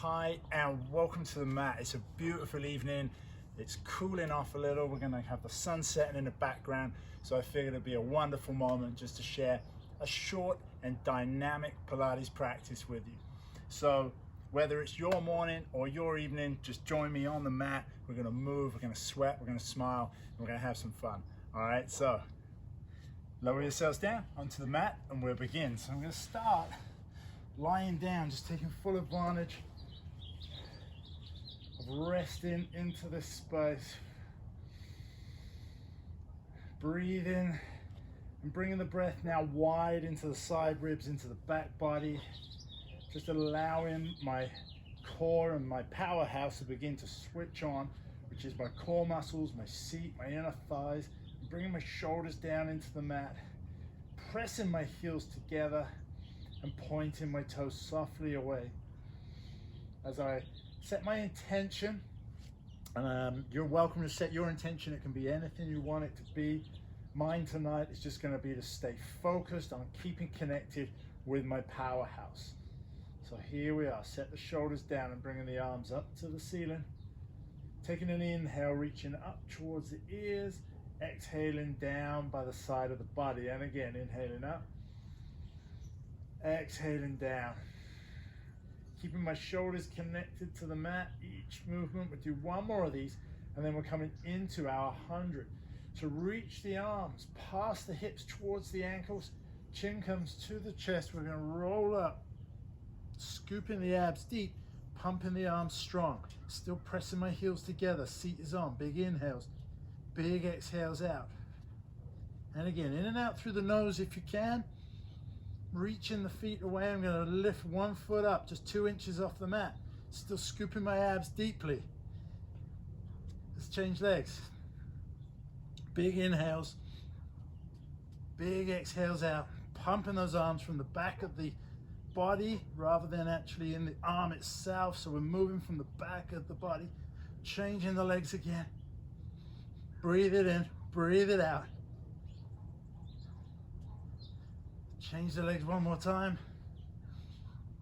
Hi and welcome to the mat. It's a beautiful evening. It's cooling off a little. We're going to have the sun setting in the background. So I figured it'd be a wonderful moment just to share a short and dynamic Pilates practice with you. So whether it's your morning or your evening, just join me on the mat. We're going to move, we're going to sweat, we're going to smile, and we're going to have some fun. All right, so lower yourselves down onto the mat and we'll begin. So I'm going to start lying down, just taking full advantage of resting into this space. Breathing and bringing the breath now wide into the side ribs, into the back body. Just allowing my core and my powerhouse to begin to switch on, which is my core muscles, my seat, my inner thighs. Bringing my shoulders down into the mat, pressing my heels together and pointing my toes softly away. As I set my intention, you're welcome to set your intention. It can be anything you want it to be. Mine tonight is just going to be to stay focused on keeping connected with my powerhouse. So here we are, set the shoulders down and bringing the arms up to the ceiling. Taking an inhale, reaching up towards the ears, exhaling down by the side of the body, and again inhaling up, exhaling down. Keeping my shoulders connected to the mat. Each movement, we'll do one more of these and then we're coming into our 100. So reach the arms past the hips towards the ankles, chin comes to the chest. We're going to roll up, scooping the abs deep, pumping the arms strong, still pressing my heels together. Seat is on, big inhales, big exhales out. And again, in and out through the nose if you can. Reaching the feet away. I'm going to lift one foot up, just 2 inches off the mat. Still scooping my abs deeply. Let's change legs. Big inhales, big exhales out. Pumping those arms from the back of the body rather than actually in the arm itself. So we're moving from the back of the body. Changing the legs again. Breathe it in, breathe it out. Change the legs one more time.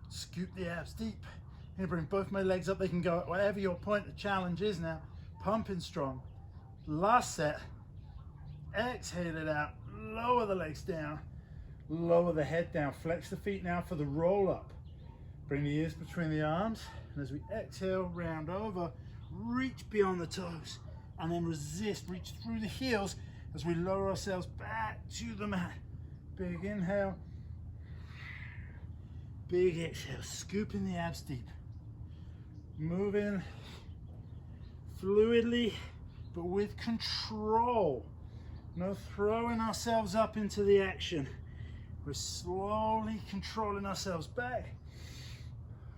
Scoop the abs deep. I'm gonna bring both my legs up. They can go at whatever your point of challenge is now. Pumping strong. Last set. Exhale it out. Lower the legs down. Lower the head down. Flex the feet now for the roll up. Bring the ears between the arms. And as we exhale, round over, reach beyond the toes. And then resist, reach through the heels as we lower ourselves back to the mat. Big inhale, big exhale, scooping the abs deep. Moving fluidly, but with control. No throwing ourselves up into the action. We're slowly controlling ourselves back,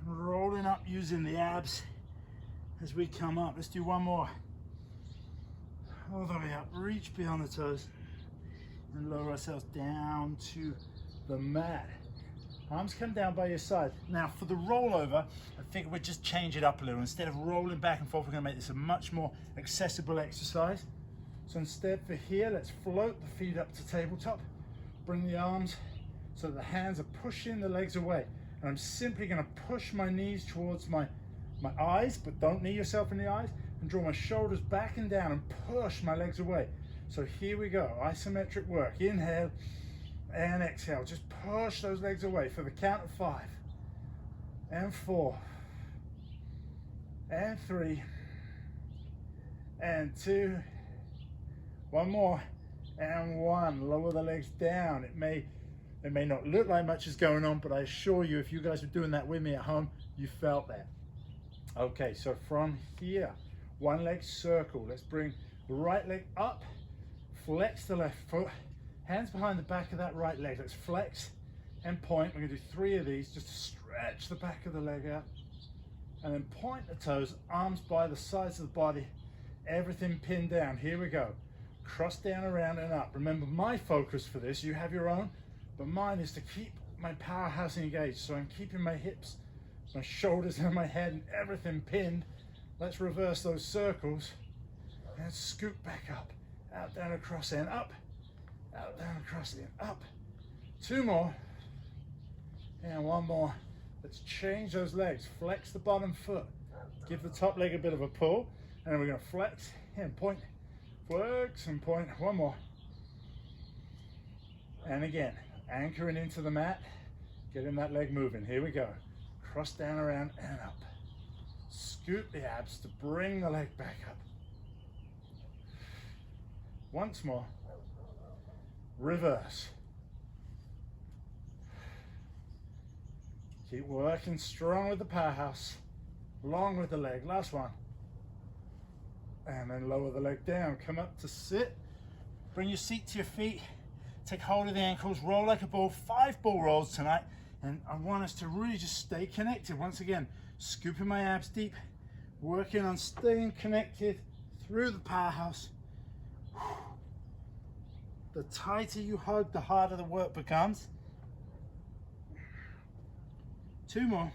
rolling up using the abs as we come up. Let's do one more. All the way up, reach beyond the toes. And lower ourselves down to the mat. Arms come down by your side. Now for the rollover, I think we'll just change it up a little. Instead of rolling back and forth, we're going to make this a much more accessible exercise. So instead for here, let's float the feet up to tabletop. Bring the arms so that the hands are pushing the legs away. And I'm simply going to push my knees towards my eyes, but don't knee yourself in the eyes. And draw my shoulders back and down and push my legs away. So here we go, isometric work. Inhale and exhale. Just push those legs away for the count of 5 and 4 and 3 and 2. One more and 1. Lower the legs down. It may not look like much is going on, but I assure you, if you guys are doing that with me at home, you felt that. Okay, so from here, one leg circle. Let's bring the right leg up. Flex the left foot, hands behind the back of that right leg. Let's flex and point. We're going to do 3 of these just to stretch the back of the leg out. And then point the toes, arms by the sides of the body, everything pinned down. Here we go. Cross down, around and up. Remember my focus for this, you have your own, but mine is to keep my powerhouse engaged. So I'm keeping my hips, my shoulders and my head and everything pinned. Let's reverse those circles and scoop back up. Out, down, across, and up. Out, down, across, and up. 2 more. And 1 more. Let's change those legs. Flex the bottom foot. Give the top leg a bit of a pull. And then we're going to flex and point. Flex and point. One more. And again, anchoring into the mat. Getting that leg moving. Here we go. Cross down, around, and up. Scoop the abs to bring the leg back up. Once more. Reverse. Keep working strong with the powerhouse. Long with the leg. Last one. And then lower the leg down. Come up to sit. Bring your seat to your feet. Take hold of the ankles. Roll like a ball. 5 ball rolls tonight. And I want us to really just stay connected. Once again, scooping my abs deep. Working on staying connected through the powerhouse. The tighter you hug, the harder the work becomes. 2 more.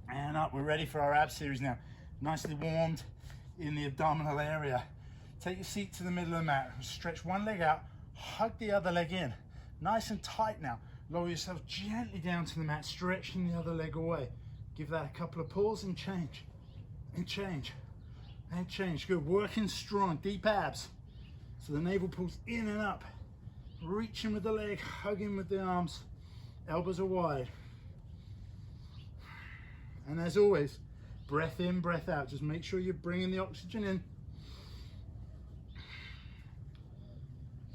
And up, we're ready for our ab series now. Nicely warmed in the abdominal area. Take your seat to the middle of the mat. Stretch one leg out, hug the other leg in. Nice and tight now. Lower yourself gently down to the mat, stretching the other leg away. Give that a couple of pulls and change. And change. And change. Good. Working strong, deep abs. So the navel pulls in and up. Reaching with the leg, hugging with the arms. Elbows are wide. And as always, breath in, breath out. Just make sure you're bringing the oxygen in.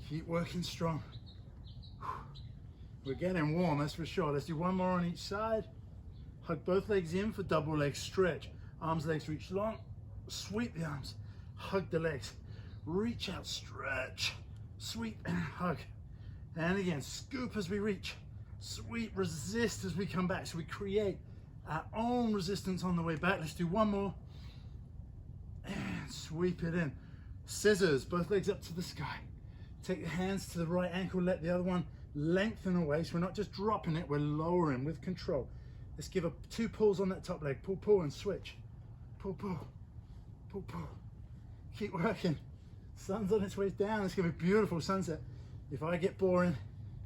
Keep working strong. We're getting warm, that's for sure. Let's do one more on each side. Hug both legs in for double leg stretch. Arms, legs reach long. Sweep the arms. Hug the legs. Reach out, stretch. Sweep and hug. And again, scoop as we reach. Sweep, resist as we come back. So we create our own resistance on the way back. Let's do one more. And sweep it in. Scissors, both legs up to the sky. Take your hands to the right ankle, let the other one lengthen away. So we're not just dropping it, we're lowering with control. Let's give 2 pulls on that top leg. Pull, pull, and switch. Pull, pull, pull, pull. Keep working. Sun's on its way down. It's gonna be a beautiful sunset. If I get boring,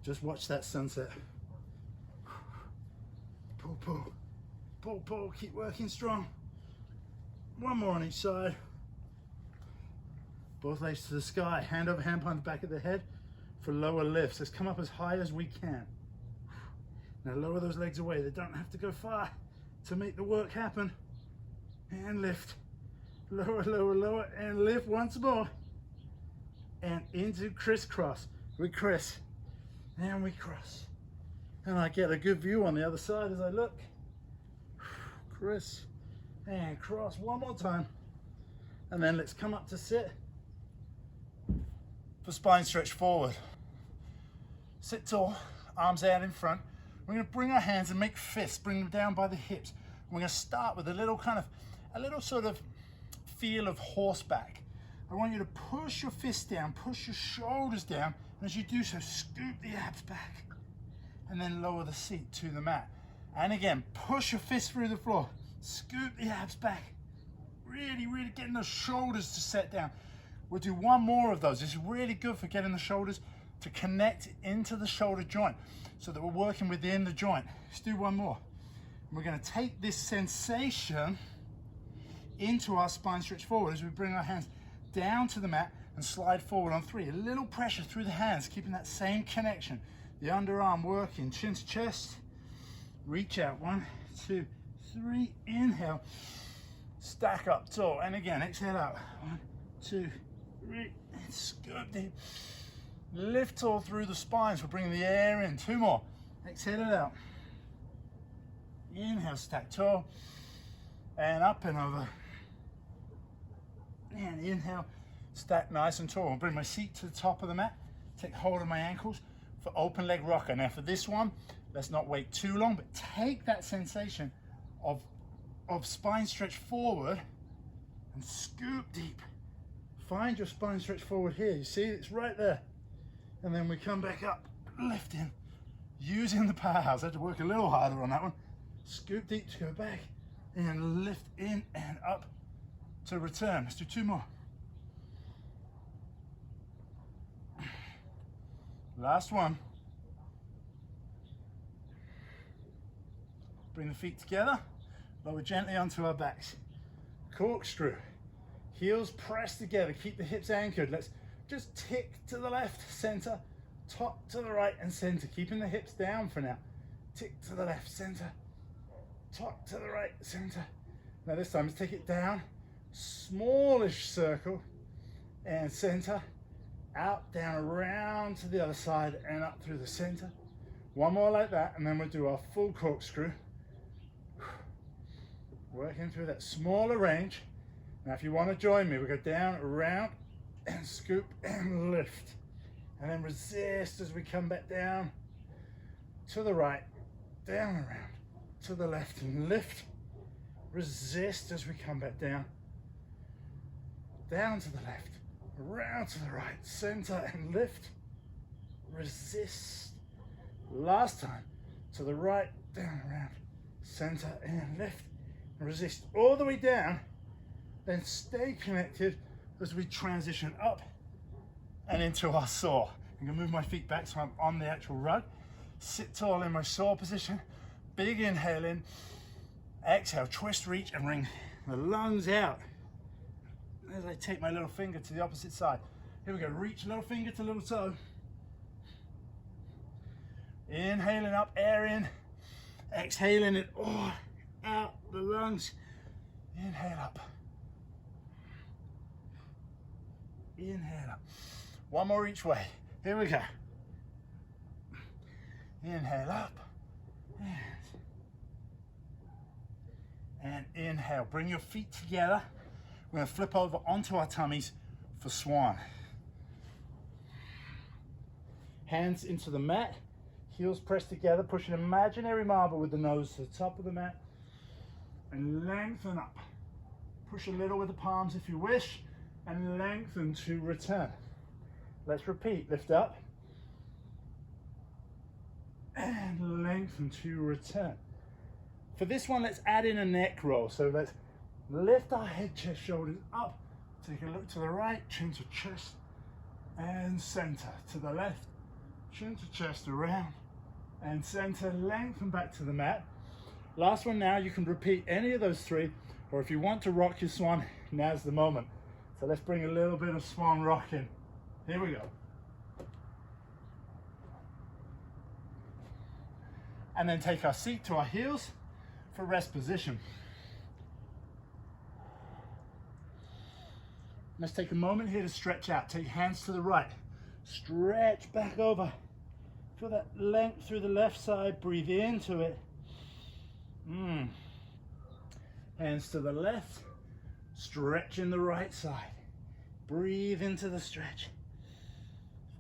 just watch that sunset. Pull, pull, pull, pull. Keep working strong. One more on each side. Both legs to the sky. Hand over hand behind the back of the head for lower lifts. Let's come up as high as we can. Now lower those legs away. They don't have to go far to make the work happen. And lift. Lower, lower, lower, and lift once more. And into crisscross. We criss. And we cross. And I get a good view on the other side as I look. Criss. And cross one more time. And then let's come up to sit. For spine stretch forward. Sit tall, arms out in front. We're going to bring our hands and make fists, bring them down by the hips. We're going to start with a little sort of feel of horseback. I want you to push your fists down, push your shoulders down, and as you do so, scoop the abs back. And then lower the seat to the mat. And again, push your fists through the floor, scoop the abs back. Really, really getting those shoulders to set down. We'll do one more of those. This is really good for getting the shoulders to connect into the shoulder joint so that we're working within the joint. Let's do one more. We're going to take this sensation into our spine stretch forward as we bring our hands down to the mat and slide forward on 3. A little pressure through the hands, keeping that same connection. The underarm working, chin to chest. Reach out, 1, 2, 3. Inhale. Stack up tall. And again, exhale out. 1, 2, 3. And scoop deep. Lift all through the spine. So we're bringing the air in. 2 more. Exhale it out. Inhale, stack tall. And up and over. And inhale, stack nice and tall. I'll bring my seat to the top of the mat. Take hold of my ankles for open leg rocker. Now for this one, let's not wait too long, but take that sensation of spine stretch forward and scoop deep. Find your spine stretch forward here. You see, it's right there. And then we come back up, lifting, using the powerhouse. I had to work a little harder on that one. Scoop deep to go back and lift in and up to return. Let's do 2 more. Last one. Bring the feet together, lower gently onto our backs. Corkscrew, heels pressed together, keep the hips anchored. Let's just tick to the left, center, top to the right and center, keeping the hips down for now. Tick to the left, center, top to the right, center. Now this time let's take it down, smallish circle and center, out, down, around to the other side and up through the center. One more like that and then we'll do our full corkscrew. Working through that smaller range. Now if you want to join me, we go down, around, and scoop and lift. And then resist as we come back down to the right, down, around, to the left and lift. Resist as we come back down to the left, around to the right, center and lift. Resist. Last time, to the right, down, around, center and lift. Resist all the way down, then stay connected as we transition up and into our saw. I'm gonna move my feet back so I'm on the actual rug. Sit tall in my saw position. Big inhale in, exhale, twist, reach, and bring the lungs out. As I take my little finger to the opposite side. Here we go, reach little finger to little toe. Inhaling up, air in, exhaling it all out the lungs. Inhale up. Inhale up. One more each way. Here we go. Inhale up. And inhale. Bring your feet together. We're going to flip over onto our tummies for swan. Hands into the mat. Heels pressed together. Push an imaginary marble with the nose to the top of the mat. And lengthen up. Push a little with the palms if you wish, and lengthen to return. Let's repeat. Lift up and lengthen to return. For this one, let's add in a neck roll. So let's lift our head, chest, shoulders up. Take a look to the right, chin to chest and center. To the left, chin to chest, around and center. Lengthen back to the mat. Last one now, you can repeat any of those three, or if you want to rock your swan, now's the moment. So let's bring a little bit of swan rock in. Here we go. And then take our seat to our heels for rest position. Let's take a moment here to stretch out. Take hands to the right. Stretch back over. Feel that length through the left side. Breathe into it. Hands to the left, stretch in the right side. Breathe into the stretch.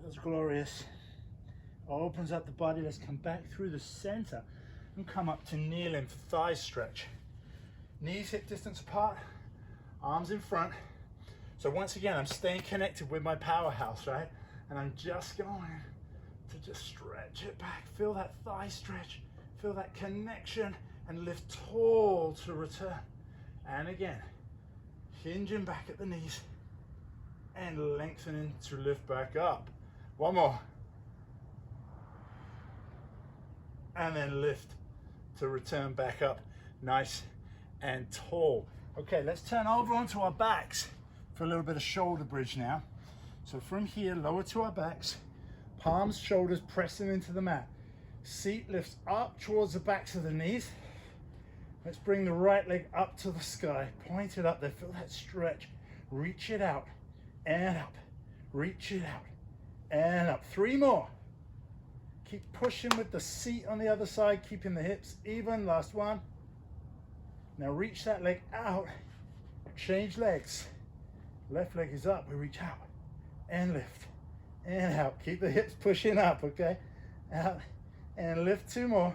Feels glorious. Opens up the body. Let's come back through the center and come up to kneeling for thigh stretch. Knees hip distance apart, arms in front. So once again, I'm staying connected with my powerhouse, right? And I'm just going to just stretch it back. Feel that thigh stretch. Feel that connection. And lift tall to return. And again, hinging back at the knees and lengthening to lift back up. One more. And then lift to return back up, nice and tall. Okay, let's turn over onto our backs for a little bit of shoulder bridge now. So from here, lower to our backs, palms, shoulders pressing into the mat. Seat lifts up towards the backs of the knees. Let's bring the right leg up to the sky. Point it up there. Feel that stretch. Reach it out and up. Reach it out and up. 3 more. Keep pushing with the seat on the other side, keeping the hips even. Last one. Now reach that leg out. Change legs. Left leg is up. We reach out and lift and out. Keep the hips pushing up, okay? Out and lift. 2 more.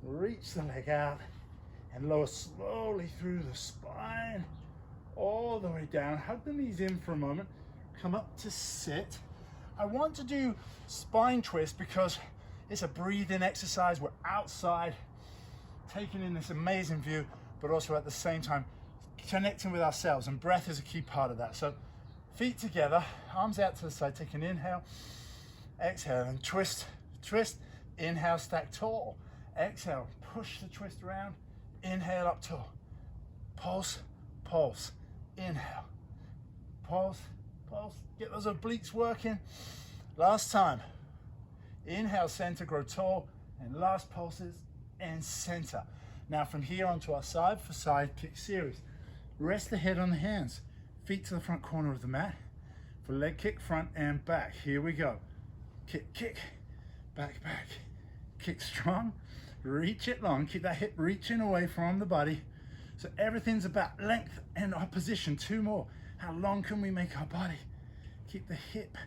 Reach the leg out and lower slowly through the spine, all the way down. Hug the knees in for a moment. Come up to sit. I want to do spine twist because it's a breathing exercise. We're outside, taking in this amazing view, but also at the same time connecting with ourselves, and breath is a key part of that. So Feet together, arms out to the side, take an inhale, exhale, and twist, twist, inhale, stack tall, exhale, push the twist around, inhale up tall, pulse, pulse, inhale, pulse, pulse, get those obliques working. Last time, inhale, center, grow tall, and last pulses, and center. Now from here onto our side for side kick series. Rest the head on the hands, feet to the front corner of the mat, for leg kick, front and back. Here we go. Kick, kick, back, back, kick strong, reach it long, keep that hip reaching away from the body. So everything's about length and our position. 2 more. How long can we make our body? Keep the hip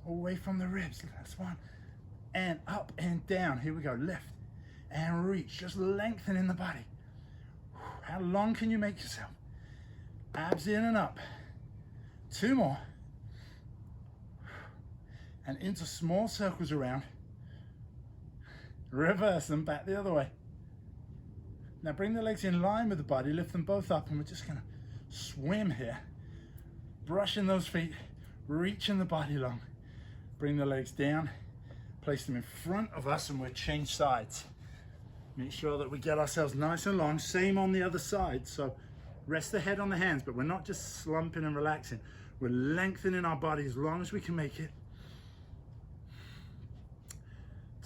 away from the ribs. That's 1. And up and down. Here we go. Lift and reach. Just lengthening the body. How long can you make yourself? Abs in and up. 2 more. And into small circles around. Reverse them back the other way. Now bring the legs in line with the body, lift them both up, and we're just gonna swim here. Brushing those feet, reaching the body long. Bring the legs down, place them in front of us, and we'll change sides. Make sure that we get ourselves nice and long, same on the other side. So rest the head on the hands, but we're not just slumping and relaxing. We're lengthening our body as long as we can make it.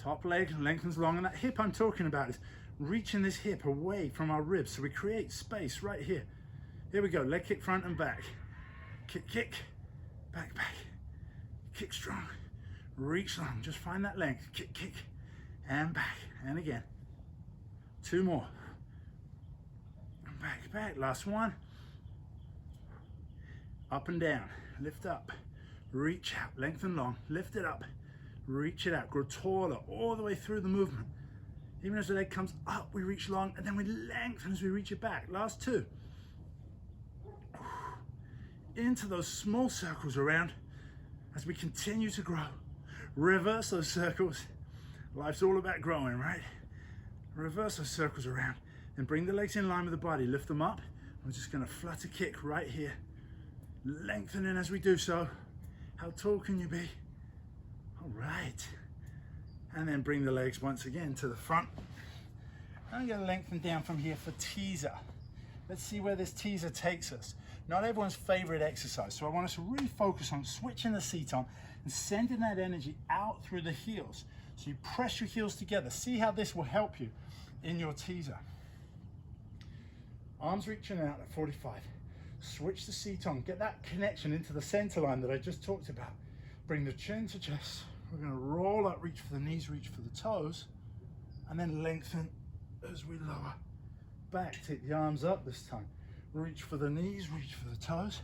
Top leg lengthens long, and that hip I'm talking about is reaching this hip away from our ribs, so we create space right here. Here we go, leg kick front and back. Kick, kick, back, back. Kick strong, reach long, just find that length. Kick, kick, and back, and again. 2 more. And back, back, last one. Up and down, lift up, reach out, lengthen long, lift it up, reach it out, grow taller all the way through the movement. Even as the leg comes up, we reach long, and then we lengthen as we reach it back. Last 2. Into those small circles around as we continue to grow. Reverse those circles. Life's all about growing, right? Reverse those circles around and bring the legs in line with the body. Lift them up. We're just gonna flutter kick right here. Lengthening as we do so. How tall can you be? All right. And then bring the legs once again to the front. I'm going to lengthen down from here for teaser. Let's see where this teaser takes us. Not everyone's favorite exercise, so I want us to really focus on switching the seat on and sending that energy out through the heels. So you press your heels together. See how this will help you in your teaser. Arms reaching out at 45. Switch the seat on. Get that connection into the center line that I just talked about. Bring the chin to chest. We're going to roll up, reach for the knees, reach for the toes, and then lengthen as we lower back. Take the arms up this time. Reach for the knees, reach for the toes.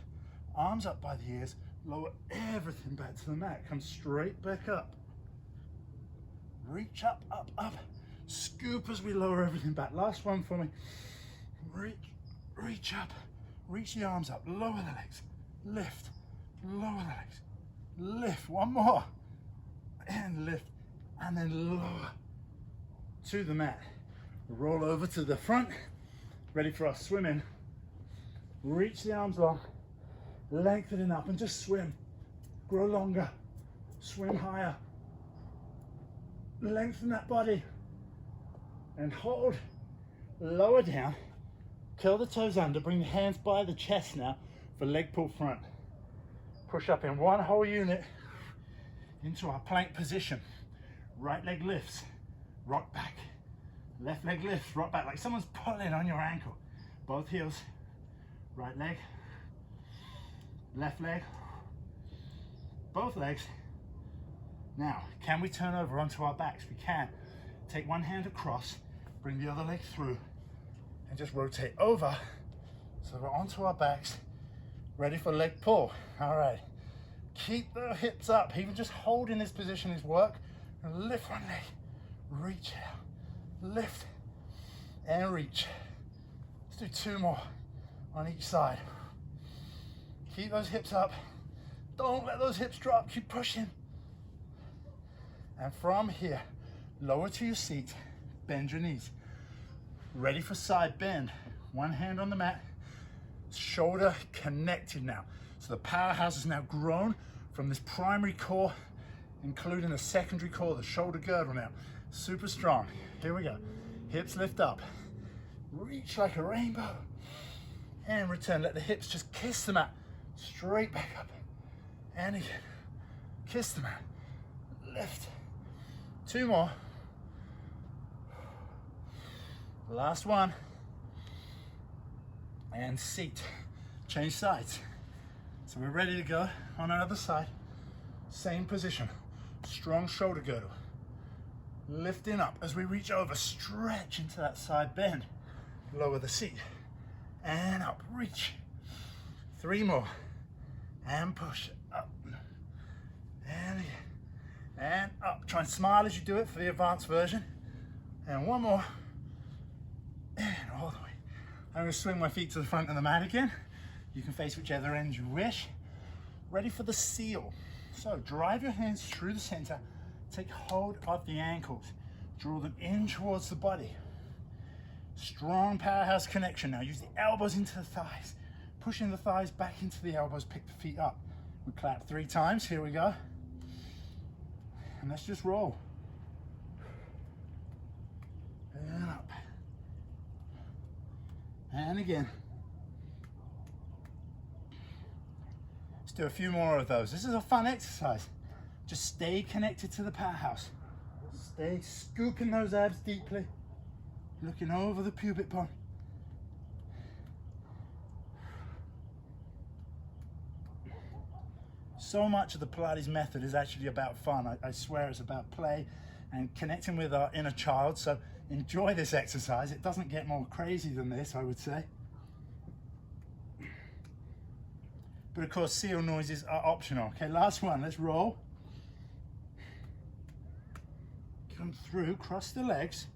Arms up by the ears. Lower everything back to the mat. Come straight back up. Reach up, up, up. Scoop as we lower everything back. Last one for me. Reach up. Reach the arms up. Lower the legs. Lift. Lower the legs. Lift. One more. And lift, and then lower to the mat. Roll over to the front, ready for our swimming. Reach the arms long, lengthening up, and just swim. Grow longer, swim higher. Lengthen that body, and hold. Lower down, curl the toes under, bring the hands by the chest now for leg pull front. Push up in one whole unit into our plank position. Right leg lifts, rock back. Left leg lifts, rock back, like someone's pulling on your ankle. Both heels, right leg, left leg, both legs. Now, can we turn over onto our backs? We can. Take one hand across, bring the other leg through, and just rotate over. So we're onto our backs, ready for leg pull. All right. Keep the hips up. Even just holding this position is work. And lift one leg, reach out, lift, and reach. Let's do 2 more on each side. Keep those hips up. Don't let those hips drop. Keep pushing. And from here, lower to your seat, bend your knees. Ready for side bend. One hand on the mat, shoulder connected now. So the powerhouse has now grown from this primary core, including the secondary core, the shoulder girdle now. Super strong. Here we go. Hips lift up. Reach like a rainbow. And return. Let the hips just kiss the mat. Straight back up. And again. Kiss the mat. Lift. 2 more. Last one. And seat. Change sides. So we're ready to go on our other side. Same position. Strong shoulder girdle. Lifting up as we reach over. Stretch into that side bend. Lower the seat. And up. Reach. 3 more. And push. Up. And again. And up. Try and smile as you do it for the advanced version. And 1 more. And all the way. I'm going to swing my feet to the front of the mat again. You can face whichever end you wish. Ready for the seal. So drive your hands through the center. Take hold of the ankles. Draw them in towards the body. Strong powerhouse connection. Now use the elbows into the thighs. Pushing the thighs back into the elbows. Pick the feet up. We clap 3 times. Here we go. And let's just roll. And up. And again. Let's do a few more of those. This is a fun exercise. Just stay connected to the powerhouse. Stay scooping those abs deeply. Looking over the pubic bone. So much of the Pilates method is actually about fun. I swear it's about play and connecting with our inner child. So enjoy this exercise. It doesn't get more crazy than this, I would say. But of course, seal noises are optional. Okay, last one, let's roll. Come through, cross the legs.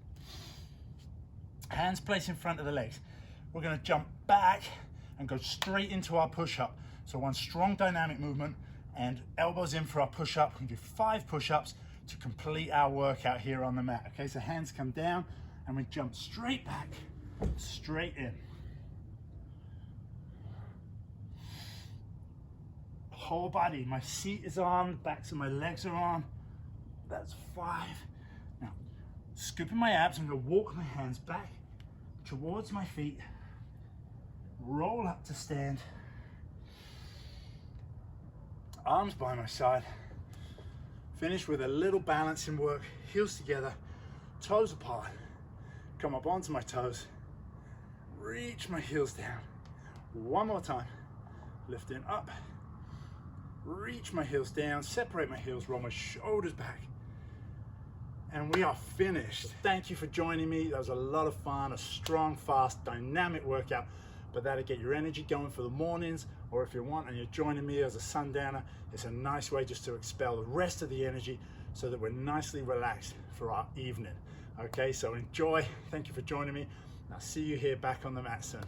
Hands placed in front of the legs. We're gonna jump back and go straight into our push-up. So one strong dynamic movement and elbows in for our push-up. We can do 5 push-ups to complete our workout here on the mat. Okay, so hands come down and we jump straight back, straight in. Whole body, my seat is on, backs of my legs are on. That's 5. Now, scooping my abs, I'm gonna walk my hands back towards my feet, roll up to stand, arms by my side, finish with a little balancing work, heels together, toes apart, come up onto my toes, reach my heels down. 1 more time, lifting up, reach my heels down, separate my heels, roll my shoulders back. And we are finished. Thank you for joining me. That was a lot of fun, a strong, fast, dynamic workout, but that'll get your energy going for the mornings, or if you want and you're joining me as a sundowner, it's a nice way just to expel the rest of the energy so that we're nicely relaxed for our evening. Okay, so enjoy. Thank you for joining me. I'll see you here back on the mat soon.